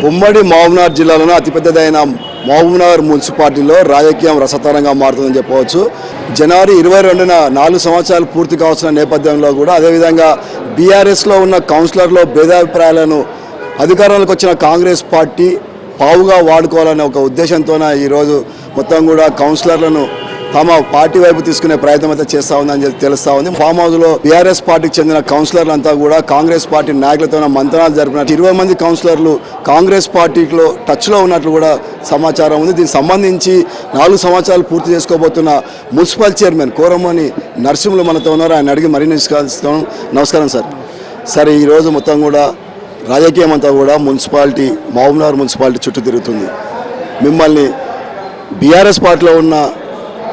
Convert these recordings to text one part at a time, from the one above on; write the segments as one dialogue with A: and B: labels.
A: ఉమ్మడి మహబూబ్నగర్ జిల్లాలోని అతిపెద్దదైన మహబూబ్నగర్ మున్సిపాలిటీలో రాజకీయం రసతరంగా మారుతుందని చెప్పవచ్చు. జనవరి 22న 4 సంవత్సరాలు పూర్తి కావాల్సిన నేపథ్యంలో కూడా అదేవిధంగా బీఆర్ఎస్లో ఉన్న కౌన్సిలర్లో భేదాభిప్రాయాలను అధికారంలోకి వచ్చిన కాంగ్రెస్ పార్టీ పావుగా వాడుకోవాలనే ఒక ఉద్దేశంతోనే ఈరోజు మొత్తం కూడా కౌన్సిలర్లను తమ పార్టీ వైపు తీసుకునే ప్రయత్నం అయితే చేస్తూ ఉందని తెలుస్తూ ఉంది. ఫామ్ హౌస్లో బీఆర్ఎస్ పార్టీకి చెందిన కౌన్సిలర్లంతా కూడా కాంగ్రెస్ పార్టీ నాయకులతో మంతనాలు జరిపినట్టు 20 మంది కౌన్సిలర్లు కాంగ్రెస్ పార్టీలో టచ్లో ఉన్నట్లు కూడా సమాచారం ఉంది. దీనికి సంబంధించి 4 సంవత్సరాలు పూర్తి చేసుకోబోతున్న మున్సిపల్ చైర్మన్ కోరమని నరసింహులు మనతో ఉన్నారు. ఆయన అడిగి మరీ నిష్కాస్తాను. నమస్కారం సార్. సరే, ఈరోజు మొత్తం కూడా రాజకీయం అంతా కూడా మహబూబ్నగర్ మున్సిపాలిటీ చుట్టూ తిరుగుతుంది. మిమ్మల్ని బీఆర్ఎస్ పార్టీలో ఉన్న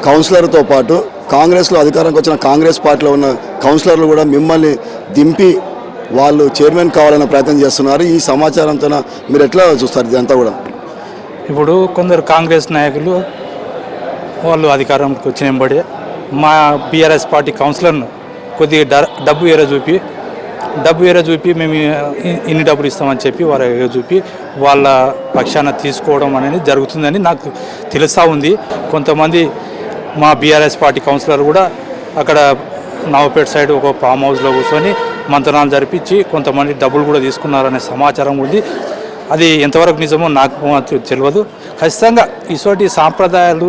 A: కౌన్సిలర్తో పాటు కాంగ్రెస్లో అధికారంకి వచ్చిన కాంగ్రెస్ పార్టీలో ఉన్న కౌన్సిలర్లు కూడా మిమ్మల్ని దింపి వాళ్ళు చైర్మన్ కావాలనే ప్రయత్నం చేస్తున్నారు. ఈ సమాచారంతో మీరు ఎట్లా చూస్తారు ఇదంతా కూడా?
B: ఇప్పుడు కొందరు కాంగ్రెస్ నాయకులు వాళ్ళు అధికారంకి వచ్చిన వెంబడే మా బీఆర్ఎస్ పార్టీ కౌన్సిలర్ను కొద్దిగా డబ్బు ఎర చూపి మేము ఇన్ని డబ్బులు ఇస్తామని చెప్పి వారు చూపి వాళ్ళ పక్షాన తీసుకోవడం అనేది జరుగుతుందని నాకు తెలుస్తూ ఉంది. కొంతమంది మా బీఆర్ఎస్ పార్టీ కౌన్సిలర్ కూడా అక్కడ నవపేట సైడ్ ఒక ఫామ్ హౌస్లో కూర్చొని మంతనాలు జరిపించి కొంతమంది డబ్బులు కూడా తీసుకున్నారనే సమాచారం ఉంది. అది ఎంతవరకు నిజమో నాకు తెలియదు. ఖచ్చితంగా ఇటువంటి సాంప్రదాయాలు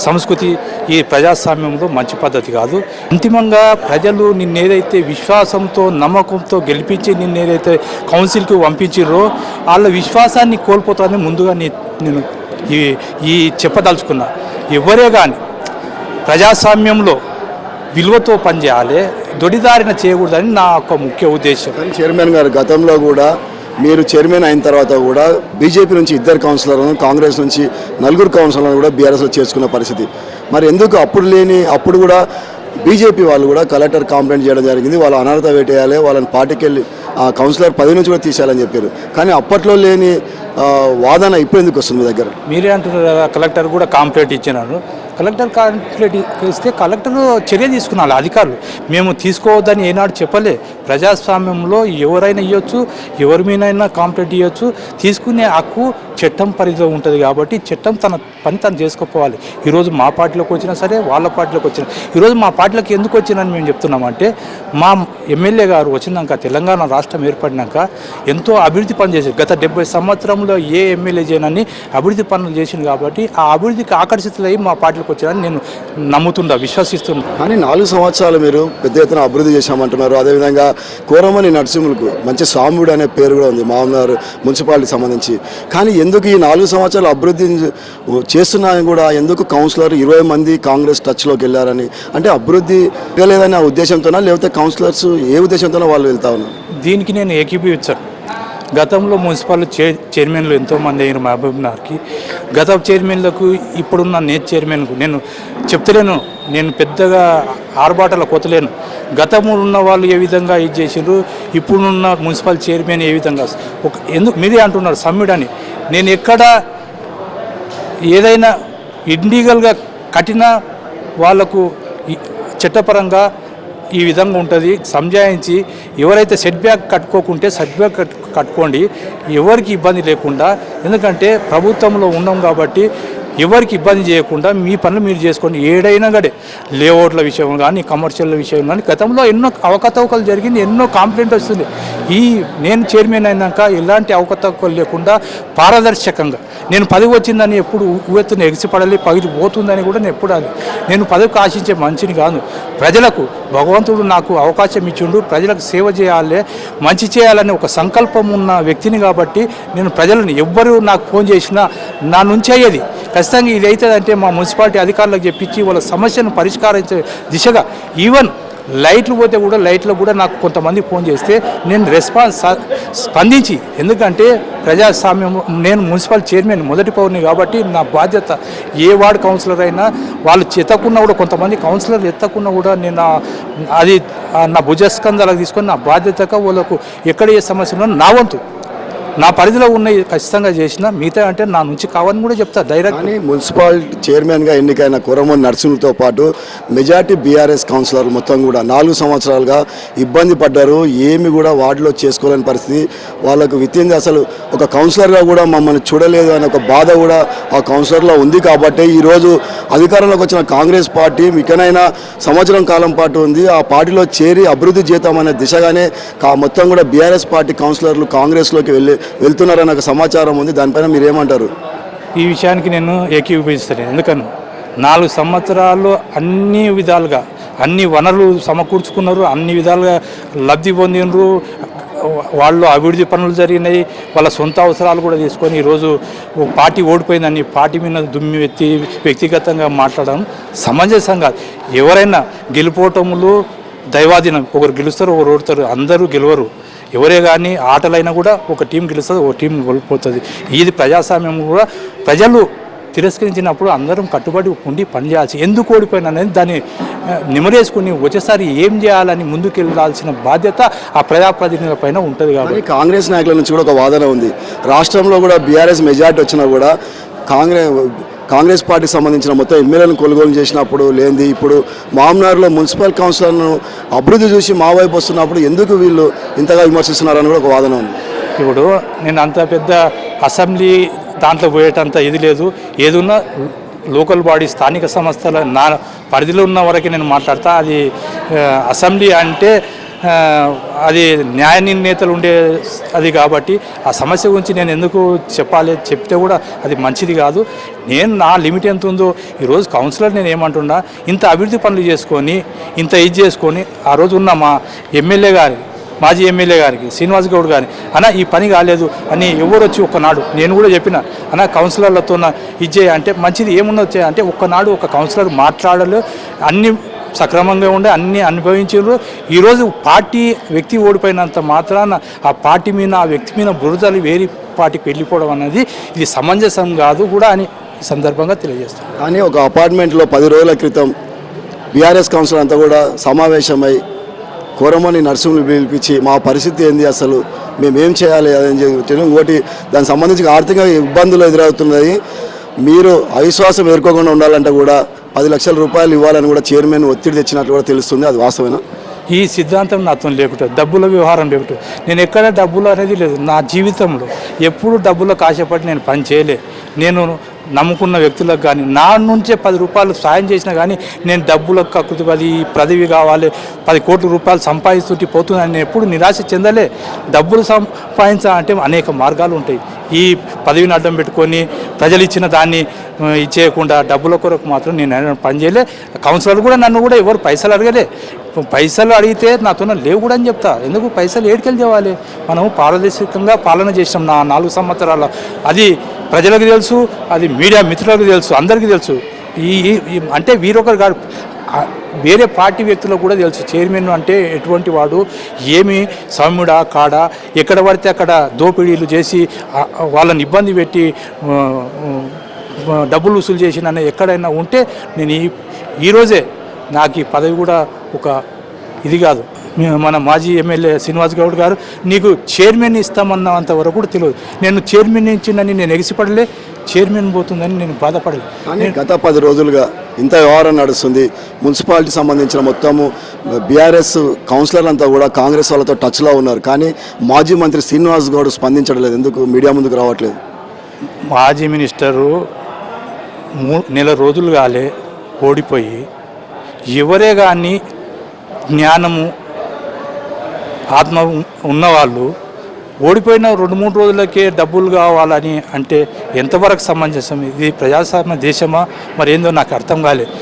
B: సంస్కృతి ఈ ప్రజాస్వామ్యంలో మంచి పద్ధతి కాదు. అంతిమంగా ప్రజలు నిన్నేదైతే విశ్వాసంతో నమ్మకంతో గెలిపించి నిన్నేదైతే కౌన్సిల్కి పంపించారో వాళ్ళ విశ్వాసాన్ని కోల్పోతానని ముందుగా నేను ఈ చెప్పదలుచుకున్నా. ఎవరే కానీ ప్రజాస్వామ్యంలో విలువతో పనిచేయాలి, దొడిదారిన చేయకూడదని నా యొక్క ముఖ్య ఉద్దేశం.
A: చైర్మన్ గారు గతంలో కూడా మీరు చైర్మన్ అయిన తర్వాత కూడా బీజేపీ నుంచి 2 కౌన్సిలర్లను, కాంగ్రెస్ నుంచి 4 కౌన్సిలర్లను కూడా బీఆర్ఎస్లో చేర్చుకున్న పరిస్థితి. మరి ఎందుకు అప్పుడు కూడా బీజేపీ వాళ్ళు కూడా కలెక్టర్ కంప్లైంట్ చేయడం జరిగింది. వాళ్ళు అనర్హత వేటేయాలి, వాళ్ళని పార్టీకి వెళ్ళి ఆ కౌన్సిలర్ పదవి నుంచి కూడా తీసేయాలని చెప్పారు. కానీ అప్పట్లో లేని వాదన ఇప్పుడు ఎందుకు వస్తుంది మీ దగ్గర?
B: మీరే అంటున్నారు కదా, కలెక్టర్ కూడా కంప్లైంట్ ఇచ్చినారు. కలెక్టర్ కంప్లైంట్ ఇస్తే కలెక్టర్ చర్య తీసుకున్నారు అధికారులు. మేము తీసుకోవద్దని ఏనాడు చెప్పలే. ప్రజాస్వామ్యంలో ఎవరైనా ఇవ్వచ్చు, ఎవరి మీదైనా కంప్లైంట్ ఇవ్వచ్చు. తీసుకునే హక్కు చట్టం పరిధిలో ఉంటుంది కాబట్టి చట్టం తన పని తను చేసుకోపోవాలి. ఈరోజు మా పార్టీలోకి వచ్చినా సరే, వాళ్ళ పార్టీలోకి వచ్చినా, ఈరోజు మా పార్టీలోకి ఎందుకు వచ్చిందని మేము చెప్తున్నామంటే, మా ఎమ్మెల్యే గారు వచ్చినాక తెలంగాణ రాష్ట్రం ఏర్పడినాక ఎంతో అభివృద్ధి పనులు చేశారు. గత 70 సంవత్సరంలో ఏ ఎమ్మెల్యే చేయనని అభివృద్ధి పనులు చేసింది కాబట్టి ఆ అభివృద్ధికి ఆకర్షితులై మా పార్టీలోకి వచ్చారని నేను నమ్ముతున్నా, విశ్వసిస్తున్నా.
A: కానీ 4 సంవత్సరాలు మీరు పెద్ద ఎత్తున అభివృద్ధి చేశామంటున్నారు. అదేవిధంగా కోరమని నరసింహులకు మంచి స్వాముడు అనే పేరు కూడా ఉంది మహబూబ్నగర్ మున్సిపాలిటీకి సంబంధించి. కానీ ఎందుకు ఈ 4 సంవత్సరాలు అభివృద్ధి చేస్తున్నా కూడా ఎందుకు కౌన్సిలర్ 20 మంది కాంగ్రెస్ టచ్లోకి వెళ్ళారని, అంటే అభివృద్ధి లేదనే ఉద్దేశంతోనా, లేకపోతే కౌన్సిలర్స్ ఏ ఉద్దేశంతోనో వాళ్ళు వెళ్తా ఉన్నారు?
B: దీనికి నేను ఏకీభవించాను. గతంలో మున్సిపల్ చైర్మన్లు ఎంతోమంది అయిన మహబూబ్నగర్కి, గత చైర్మన్లకు ఇప్పుడున్న చైర్మన్కు నేను చెప్తలేను, నేను పెద్దగా ఆర్భాటాల కొత్తలేను. గతంలో ఉన్న వాళ్ళు ఏ విధంగా ఇది చేసిండ్రు, ఇప్పుడున్న మున్సిపల్ చైర్మన్ ఏ విధంగా ఎందుకు మీరే అంటున్నారు సమ్మిట్ అని. నేను ఎక్కడ ఏదైనా ఇల్లీగల్గా కట్టినా వాళ్లకు చట్టపరంగా ఈ విధంగా ఉంటుంది సంజాయించి, ఎవరైతే సెట్ బ్యాక్ కట్టుకోకుంటే సెట్ బ్యాక్ కట్టుకోండి, ఎవరికి ఇబ్బంది లేకుండా. ఎందుకంటే ప్రభుత్వంలో ఉన్నాం కాబట్టి ఎవరికి ఇబ్బంది చేయకుండా మీ పనులు మీరు చేసుకోండి. ఏడైనా గడే లేఅవుట్ల విషయం కానీ, కమర్షియల్ విషయం కానీ గతంలో ఎన్నో అవకతవకలు జరిగింది, ఎన్నో కంప్లైంట్ వస్తుంది. నేను చైర్మన్ అయినాక ఎలాంటి అవకతవకలు లేకుండా పారదర్శకంగా నేను పదవి వచ్చిందని ఎప్పుడు ఊవెత్తున ఎగిసిపడాలి, పగిలి పోతుందని కూడా నేను ఎప్పుడు నేను పదవికి ఆశించే మనిషిని కాదు. ప్రజలకు భగవంతుడు నాకు అవకాశం ఇచ్చిండు, ప్రజలకు సేవ చేయాలి, మంచి చేయాలనే ఒక సంకల్పం ఉన్న వ్యక్తిని కాబట్టి నేను ప్రజలను ఎవ్వరూ నాకు ఫోన్ చేసినా నా నుంచి అయ్యేది ఖచ్చితంగా ఇది అవుతుందంటే మా మున్సిపాలిటీ అధికారులకు చెప్పించి వాళ్ళ సమస్యను పరిష్కరించే దిశగా. ఈవెన్ లైట్లు పోతే కూడా లైట్లో కూడా నాకు కొంతమంది ఫోన్ చేస్తే నేను స్పందించి, ఎందుకంటే ప్రజాస్వామ్యం నేను మున్సిపల్ చైర్మన్ మొదటి పౌరుని కాబట్టి నా బాధ్యత. ఏ వార్డు కౌన్సిలర్ అయినా వాళ్ళు ఎత్తకున్నా కూడా, కొంతమంది కౌన్సిలర్లు ఎత్తకున్నా కూడా నేను అది నా భుజస్కంధాలకు తీసుకొని నా బాధ్యతగా వాళ్ళకు ఎక్కడ ఏ సమస్య ఉన్నా నా వంతు నా పరిధిలో ఉన్నవి ఖచ్చితంగా చేసిన మిగతా అంటే నా నుంచి కావాలని కూడా చెప్తా డైరెక్ట్.
A: కానీ మున్సిపాలిటీ చైర్మన్గా ఎన్నికైన కొరమన్ నరసింహతో పాటు మెజార్టీ బీఆర్ఎస్ కౌన్సిలర్లు మొత్తం కూడా 4 సంవత్సరాలుగా ఇబ్బంది పడ్డారు. ఏమి కూడా వార్డులో చేసుకోలేని పరిస్థితి. వాళ్ళకు విత్తింది అసలు ఒక కౌన్సిలర్గా కూడా మమ్మల్ని చూడలేదు అనే ఒక బాధ కూడా ఆ కౌన్సిలర్లో ఉంది. కాబట్టి ఈరోజు అధికారంలోకి వచ్చిన కాంగ్రెస్ పార్టీ ఇకనైనా సంవత్సరం కాలం పాటు ఉంది, ఆ పార్టీలో చేరి అభివృద్ధి చేద్దామనే దిశగానే మొత్తం కూడా బీఆర్ఎస్ పార్టీ కౌన్సిలర్లు కాంగ్రెస్లోకి వెళ్తున్నారనే ఒక సమాచారం ఉంది. దానిపైన మీరు ఏమంటారు?
B: ఈ విషయానికి నేను ఏకీభవిస్తాను. ఎందుకని 4 సంవత్సరాలు అన్ని విధాలుగా అన్ని వనరులు సమకూర్చుకున్నారు, అన్ని విధాలుగా లబ్ధి పొందినరు, వాళ్ళు అభివృద్ధి పనులు జరిగినాయి, వాళ్ళ సొంత అవసరాలు కూడా తీసుకొని ఈరోజు పార్టీ ఓడిపోయిందని పార్టీ మీద దుమ్మి వ్యక్తిగతంగా మాట్లాడడం సమంజసం కాదు. ఎవరైనా గెలుపోవటములు దైవాధీనం. ఒకరు గెలుస్తారు, ఒకరు ఓడతారు, అందరూ గెలవరు. ఎవరే కానీ ఆటలైనా కూడా ఒక టీం గెలుస్తుంది, ఒక టీం కోల్పోతుంది. ఇది ప్రజాస్వామ్యం కూడా ప్రజలు తిరస్కరించినప్పుడు అందరం కట్టుబడి ఉండి పనిచేయాల్సి. ఎందుకు ఓడిపోయినా అనేది దాన్ని నిమరేసుకుని వచ్చేసారి ఏం చేయాలని ముందుకెళ్లాల్సిన బాధ్యత ఆ ప్రజాప్రతినిధుల పైన ఉంటుంది. కాబట్టి
A: కాంగ్రెస్ నాయకుల నుంచి కూడా ఒక వాదన ఉంది. రాష్ట్రంలో కూడా బీఆర్ఎస్ మెజార్టీ వచ్చినా కూడా కాంగ్రెస్ పార్టీకి సంబంధించిన మొత్తం ఎమ్మెల్యేలను కొనుగోలు చేసినప్పుడు లేనిది ఇప్పుడు మామ్నార్లో మున్సిపల్ కౌన్సిలర్ను అభివృద్ధి చూసి మా వైపు వస్తున్నప్పుడు ఎందుకు వీళ్ళు ఇంతగా విమర్శిస్తున్నారని కూడా ఒక వాదన ఉంది.
B: ఇప్పుడు నేను అంత పెద్ద అసెంబ్లీ దాంట్లో పోయేటంత ఇది లేదు. ఏదున్నా లోకల్ బాడీ స్థానిక సంస్థల నా పరిధిలో ఉన్న వరకే నేను మాట్లాడతా. అది అసెంబ్లీ అంటే అది న్యాయ నిర్ణేతలు ఉండే అది కాబట్టి ఆ సమస్య గురించి నేను ఎందుకు చెప్పాలి, చెప్తే కూడా అది మంచిది కాదు. నేను నా లిమిట్ ఎంత ఉందో ఈరోజు కౌన్సిలర్ నేను ఏమంటున్నా, ఇంత అభివృద్ధి పనులు చేసుకొని ఇంత ఇది చేసుకొని ఆ రోజు ఉన్న మా ఎమ్మెల్యే గారి మాజీ ఎమ్మెల్యే గారికి శ్రీనివాస్ గౌడ్ గారిని అన్న ఈ పని కాలేదు అని ఎవరు వచ్చి ఒక్కనాడు నేను కూడా చెప్పిన అన్న కౌన్సిలర్లతో ఇచ్చే అంటే మంచిది ఏమున్నది అంటే ఒక్కనాడు ఒక కౌన్సిలర్ మాట్లాడలు అన్ని సక్రమంగా ఉండే అన్నీ అనుభవించారు. ఈరోజు పార్టీ వ్యక్తి ఓడిపోయినంత మాత్రాన ఆ పార్టీ మీద ఆ వ్యక్తి మీద బురదలు వేరే పార్టీకి వెళ్ళిపోవడం అనేది ఇది సమంజసం కాదు కూడా అని ఈ సందర్భంగా తెలియజేస్తాను.
A: కానీ ఒక అపార్ట్మెంట్లో 10 రోజుల క్రితం బీఆర్ఎస్ కౌన్సిలర్ అంతా కూడా సమావేశమై కోరమని నర్సింహులు పిలిపించి మా పరిస్థితి ఏంది, అసలు మేమేం చేయాలి అని చెప్పి ఇంకోటి దానికి సంబంధించి ఆర్థిక ఇబ్బందులు ఎదురవుతున్నాయి, మీరు అవిశ్వాసం ఎదుర్కోకుండా ఉండాలంటే కూడా 10 లక్షల రూపాయలు ఇవ్వాలని కూడా చైర్మన్ ఒత్తిడి తెచ్చినట్లు కూడా తెలుస్తుంది. అది వాస్తవేనా?
B: ఈ సిద్ధాంతం నాతో లేకుంటుంది, డబ్బుల వ్యవహారం లేకుంటుంది. నేను ఎక్కడ డబ్బులు అనేది లేదు. నా జీవితంలో ఎప్పుడు డబ్బులకు ఆశపడి నేను పని చేయలే. నేను నమ్ముకున్న వ్యక్తులకు కానీ నా నుంచే 10 రూపాయలు సాయం చేసినా కానీ నేను డబ్బులకు కక్కుతు అది పదవి కావాలి 10 కోట్ల రూపాయలు సంపాదిస్తుంటే పోతుందని నేను ఎప్పుడు నిరాశ చెందలే. డబ్బులు సంపాదించాలంటే అనేక మార్గాలు ఉంటాయి. ఈ పదవిని అడ్డం పెట్టుకొని ప్రజలు ఇచ్చిన దాన్ని ఇచ్చేయకుండా డబ్బుల కొరకు మాత్రం నేను పని చేయలే. కౌన్సిలర్ కూడా నన్ను కూడా ఎవరు పైసలు అడగలే. పైసలు అడిగితే నాతో లేవు కూడా అని చెప్తా. ఎందుకు పైసలు ఏడుకెళ్ళి తేవాలి? మనం పారదర్శకంగా పాలన చేసినాం నా 4 సంవత్సరాల. అది ప్రజలకు తెలుసు, అది మీడియా మిత్రులకు తెలుసు, అందరికీ తెలుసు. అంటే వీరొకరు కాదు, వేరే పార్టీ వ్యక్తులకు కూడా తెలుసు చైర్మన్ అంటే ఎటువంటి వాడు, ఏమి సౌమ్యుడా కాడా, ఎక్కడ పడితే అక్కడ దోపిడీలు చేసి వాళ్ళని ఇబ్బంది పెట్టి డబ్బులు వసూలు చేసిన ఎక్కడైనా ఉంటే నేను ఈరోజే నాకు ఈ పదవి కూడా ఒక ఇది కాదు. మన మాజీ ఎమ్మెల్యే శ్రీనివాస్ గౌడ్ గారు నీకు చైర్మన్ ఇస్తామన్నంత వరకు కూడా తెలియదు. నేను చైర్మన్ ఇచ్చిందని నేను ఎగిసిపడలే, చైర్మన్ పోతుందని నేను బాధపడలే.
A: కానీ గత 10 రోజులుగా ఇంత వ్యవహారం నడుస్తుంది. మున్సిపాలిటీ సంబంధించిన మొత్తము బీఆర్ఎస్ కౌన్సిలర్ అంతా కూడా కాంగ్రెస్ వాళ్ళతో టచ్లో ఉన్నారు. కానీ మాజీ మంత్రి శ్రీనివాస్ గౌడ్ స్పందించడం లేదు. ఎందుకు మీడియా ముందుకు రావట్లేదు?
B: మాజీ మినిస్టరు 3 నెల రోజులు కాలే ఓడిపోయి, ఎవరే కానీ జ్ఞానము ఆత్మ ఉన్నవాళ్ళు ఓడిపోయిన 2-3 రోజులకే డబ్బులు కావాలని అంటే ఎంతవరకు సమంజసం? ఇది ప్రజాస్వామ్య దేశమా మరి ఏందో నాకు అర్థం కాలేదు.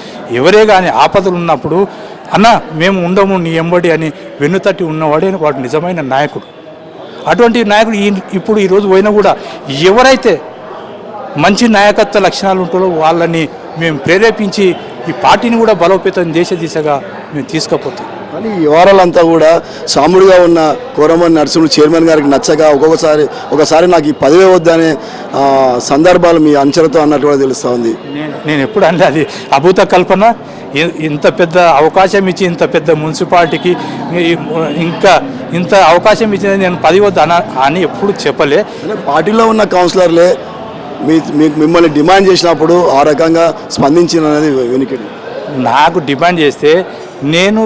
B: ఎవరే కానీ ఆపదలు ఉన్నప్పుడు అన్న మేము ఉండము నీ ఎంబడి అని వెన్నుతట్టి ఉన్నవాడే వాడు నిజమైన నాయకుడు. అటువంటి నాయకుడు ఇప్పుడు ఈరోజు పోయినా కూడా ఎవరైతే మంచి నాయకత్వ లక్షణాలు ఉంటారో వాళ్ళని మేము ప్రేరేపించి ఈ పార్టీని కూడా బలోపేతం దేశ దిశగా మేము తీసుకుపోతాం.
A: కానీ ఈ వ్యవహారాలంతా కూడా సాముడిగా ఉన్న కోరమన్ నరసింహులు చైర్మన్ గారికి నచ్చగా ఒకసారి నాకు ఈ పదవి వద్దనే సందర్భాలు మీ అంచనతో అన్నట్టు కూడా తెలుస్తూ ఉంది.
B: నేను ఎప్పుడు అంటే అది అభూత కల్పన. ఇంత పెద్ద అవకాశం ఇచ్చి ఇంత పెద్ద మున్సిపాలిటీకి ఇంకా ఇంత అవకాశం ఇచ్చింది నేను 10 వద్దు అని ఎప్పుడు చెప్పలే.
A: అంటే పార్టీలో ఉన్న కౌన్సిలర్లే మిమ్మల్ని డిమాండ్ చేసినప్పుడు ఆ రకంగా స్పందించినది వెనుకడి.
B: నాకు డిమాండ్ చేస్తే నేను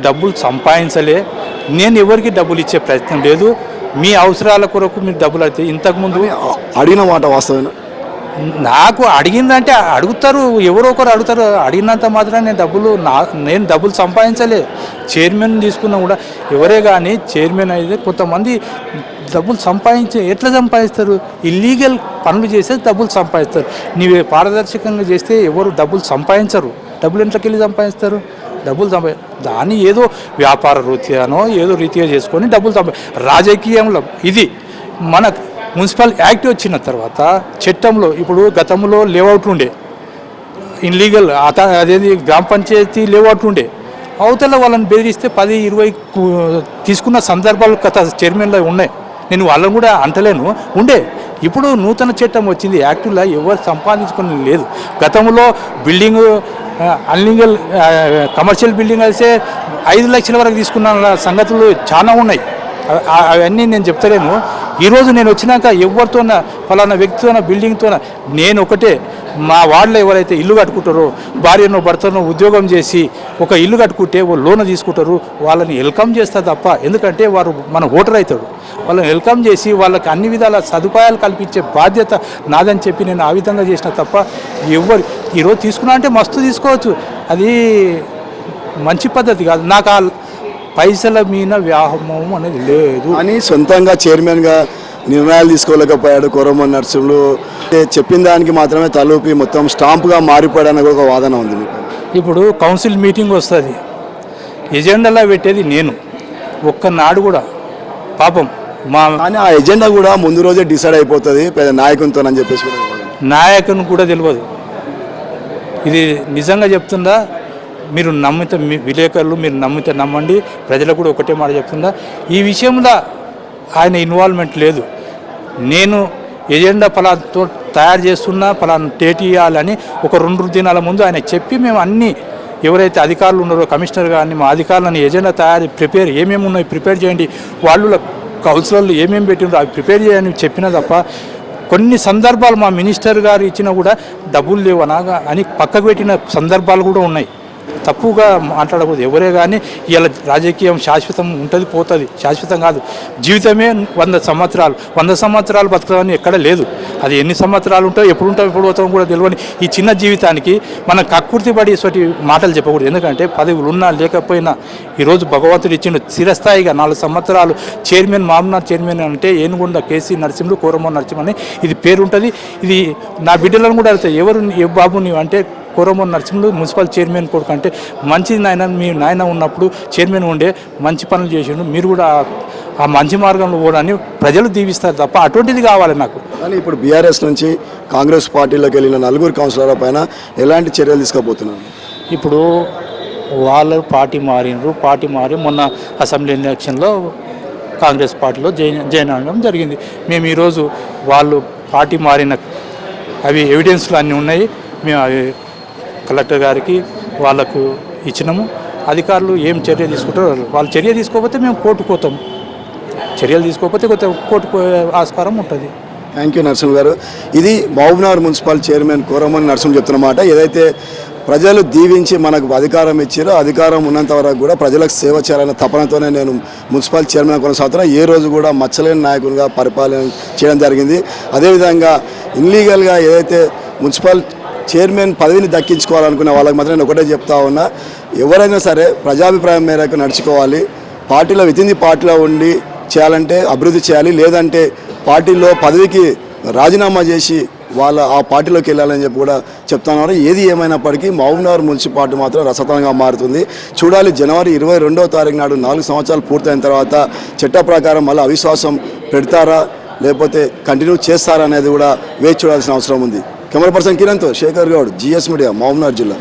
B: డబ్బులు సంపాదించలే, నేను ఎవరికి డబ్బులు ఇచ్చే ప్రయత్నం లేదు. మీ అవసరాల కొరకు మీరు డబ్బులు అయితే ఇంతకుముందు
A: అడిగిన మాట వాస్తవేనా?
B: నాకు అడిగిందంటే అడుగుతారు, ఎవరో ఒకరు అడుగుతారు. అడిగినంత మాత్రం నేను డబ్బులు సంపాదించలే. చైర్మన్ తీసుకున్నా కూడా ఎవరే కానీ చైర్మన్ అయితే కొంతమంది డబ్బులు ఎట్లా సంపాదిస్తారు? ఇల్లీగల్ పనులు చేస్తే డబ్బులు సంపాదిస్తారు. నీవే పారదర్శకంగా చేస్తే ఎవరు డబ్బులు సంపాదించరు. డబ్బులు ఎంట్లోకి వెళ్ళి సంపాదిస్తారు? దాన్ని ఏదో వ్యాపార రీత్యానో ఏదో రీతిగా చేసుకొని డబ్బులు రాజకీయంలో ఇది మన మున్సిపల్ యాక్ట్ వచ్చిన తర్వాత చట్టంలో ఇప్పుడు గతంలో లేఅవుట్లు ఉండే ఇన్లీగల్ అదేది గ్రామ పంచాయతీ లేఅవుట్లు ఉండే అవతల వాళ్ళని బెదిరిస్తే 10-20 తీసుకున్న సందర్భాలు గత చైర్మన్లో ఉన్నాయి. నేను వాళ్ళని కూడా అంటలేను, ఉండే. ఇప్పుడు నూతన చట్టం వచ్చింది, యాక్టులో ఎవరు సంపాదించుకుని లేదు. గతంలో బిల్డింగ్ అన్లీగల్ కమర్షియల్ బిల్డింగ్ అయితే 5 లక్షల వరకు తీసుకున్న సంగతులు చాలా ఉన్నాయి. అవన్నీ నేను చెప్తలేను. ఈరోజు నేను వచ్చినాక ఎవరితోన ఫలానా వ్యక్తితోన బిల్డింగ్తోన నేను ఒకటే, మా వార్డులో ఎవరైతే ఇల్లు కట్టుకుంటారో భార్యనో భర్తనో ఉద్యోగం చేసి ఒక ఇల్లు కట్టుకుంటే లోన్ తీసుకుంటారు, వాళ్ళని వెల్కమ్ చేస్తా తప్ప. ఎందుకంటే వారు మన ఓటర్ అవుతాడు. వాళ్ళని వెల్కమ్ చేసి వాళ్ళకి అన్ని విధాల సదుపాయాలు కల్పించే బాధ్యత నాదని చెప్పి నేను ఆ విధంగా చేసిన తప్ప ఎవరు ఈరోజు తీసుకున్నా అంటే మస్తు తీసుకోవచ్చు, అది మంచి పద్ధతి కాదు. నాకు ఆ పైసల మీద వ్యామోహం అనేది లేదు
A: అని సొంతంగా చైర్మన్గా నిర్ణయాలు తీసుకోలేకపోయాడు కొరమన్ నరసింహులు. చెప్పిన దానికి మాత్రమే తలూపి మొత్తం స్టాంప్గా మారిపోయాడని కూడా ఒక వాదన ఉంది.
B: ఇప్పుడు కౌన్సిల్ మీటింగ్ వస్తుంది, ఎజెండాలో పెట్టేది నేను ఒక్కనాడు కూడా పాపం
A: కానీ ఆ ఎజెండా కూడా ముందు రోజే డిసైడ్ అయిపోతుంది పెద్ద నాయకునితో అని చెప్పేసి
B: నాయకుని కూడా తెలియదు. ఇది నిజంగా చెప్తుందా? మీరు నమ్మితే మీ విలేకరులు మీరు నమ్మితే నమ్మండి, ప్రజలకు కూడా ఒకటే మాట చెప్తుందా, ఈ విషయంలో ఆయన ఇన్వాల్వ్మెంట్ లేదు. నేను ఎజెండా ఫలాతో తయారు చేస్తున్నా ఫలానా డేట్ ఇవ్వాలని ఒక 2 దినాల ముందు ఆయన చెప్పి మేము అన్నీ ఎవరైతే అధికారులు ఉన్నారో కమిషనర్ కానీ మా అధికారులని ఎజెండా ప్రిపేర్ ఏమేమి ఉన్నాయి ప్రిపేర్ చేయండి, వాళ్ళు కౌన్సిలర్లు ఏమేమి పెట్టినారో అవి ప్రిపేర్ చేయని చెప్పినా తప్ప కొన్ని సందర్భాలు మా మినిస్టర్ గారు ఇచ్చినా కూడా డబ్బులు లేవనాగా అని పక్కకు పెట్టిన సందర్భాలు కూడా ఉన్నాయి. తప్పుగా మాట్లాడకూడదు ఎవరే కానీ. ఇలా రాజకీయం శాశ్వతం ఉంటుంది పోతుంది, శాశ్వతం కాదు. జీవితమే 100 సంవత్సరాలు, 100 సంవత్సరాలు బతకదని ఎక్కడ లేదు. అది ఎన్ని సంవత్సరాలు ఉంటాయో ఎప్పుడు ఉంటాం ఎప్పుడు పోతాం కూడా తెలియని ఈ చిన్న జీవితానికి మనం కక్కుర్తి పడి మాటలు చెప్పకూడదు. ఎందుకంటే పదవులు ఉన్నా లేకపోయినా ఈరోజు భగవంతుడు ఇచ్చిన స్థిరస్థాయిగా 4 సంవత్సరాలు చైర్మన్ మామూనార్ చైర్మన్ అంటే ఏనుగుండ కేసీ నరసింహులు కోరమన్ నరసింహ అని ఇది పేరు ఉంటుంది. ఇది నా బిడ్డలను కూడా అడుగుతాయి, ఎవరు ఏ బాబు నీవు అంటే కోరమన్ నరసింహులు మున్సిపల్ చైర్మన్ కొడుకు అంటే మంచిది నాయన, మీ నాయన ఉన్నప్పుడు చైర్మన్ ఉండే మంచి పనులు చేసిండు, మీరు కూడా ఆ మంచి మార్గంలో పోవడాన్ని ప్రజలు దీవిస్తారు తప్ప అటువంటిది కావాలి నాకు.
A: కానీ ఇప్పుడు బీఆర్ఎస్ నుంచి కాంగ్రెస్ పార్టీలోకి వెళ్ళిన 4 కౌన్సిలర్ల పైన ఎలాంటి చర్యలు తీసుకోబోతున్నారు?
B: ఇప్పుడు వాళ్ళు పార్టీ మారి మొన్న అసెంబ్లీ ఎలక్షన్లో కాంగ్రెస్ పార్టీలో జాయిన్ అవ్వడం జరిగింది. మేము ఈరోజు వాళ్ళు పార్టీ మారిన అవి ఎవిడెన్స్లు అన్నీ ఉన్నాయి, మేము అవి కలెక్టర్ గారికి వాళ్ళకు ఇచ్చినాము. అధికారులు ఏం చర్య తీసుకుంటారో వాళ్ళు చర్య తీసుకోకపోతే మేము కోర్టుకు పోతాం, చర్యలు తీసుకోకపోతే కోర్టుకు ఆస్కారం ఉంటుంది.
A: థ్యాంక్ యూ నరసింహ గారు. ఇది మహబూబ్నగర్ మున్సిపల్ చైర్మన్ కోరమన్ నరసింహ చెప్తున్నమాట. ఏదైతే ప్రజలు దీవించి మనకు అధికారం ఇచ్చారో అధికారం ఉన్నంత వరకు కూడా ప్రజలకు సేవ చేయాలనే తపనతోనే నేను మున్సిపల్ చైర్మన్ కొనసాగుతున్నా. ఏ రోజు కూడా మచ్చలేని నాయకునిగా పరిపాలన చేయడం జరిగింది. అదేవిధంగా ఇన్లీగల్గా ఏదైతే మున్సిపల్ చైర్మన్ పదవిని దక్కించుకోవాలనుకునే వాళ్ళకి మాత్రం నేను ఒకటే చెప్తా ఉన్నా, ఎవరైనా సరే ప్రజాభిప్రాయం మేరకు నడుచుకోవాలి. పార్టీలో వితిన్ ది పార్టీలో ఉండి చేయాలంటే అభివృద్ధి చేయాలి, లేదంటే పార్టీలో పదవికి రాజీనామా చేసి వాళ్ళ ఆ పార్టీలోకి వెళ్ళాలని చెప్పి కూడా చెప్తున్నారు. ఏది ఏమైనప్పటికీ మహబూబ్నగర్ మున్సిపాలిటీ మాత్రం రసతనంగా మారుతుంది. చూడాలి జనవరి 22వ తారీఖు నాడు 4 సంవత్సరాలు పూర్తయిన తర్వాత చట్ట ప్రకారం మళ్ళీ అవిశ్వాసం పెడతారా లేకపోతే కంటిన్యూ చేస్తారా అనేది కూడా వేచి చూడాల్సిన అవసరం ఉంది. కెమెరా పర్సన్ కిరణ్తో శేఖర్ గౌడ్, GS మీడియా, మహబూబ్నగర్ జిల్లా.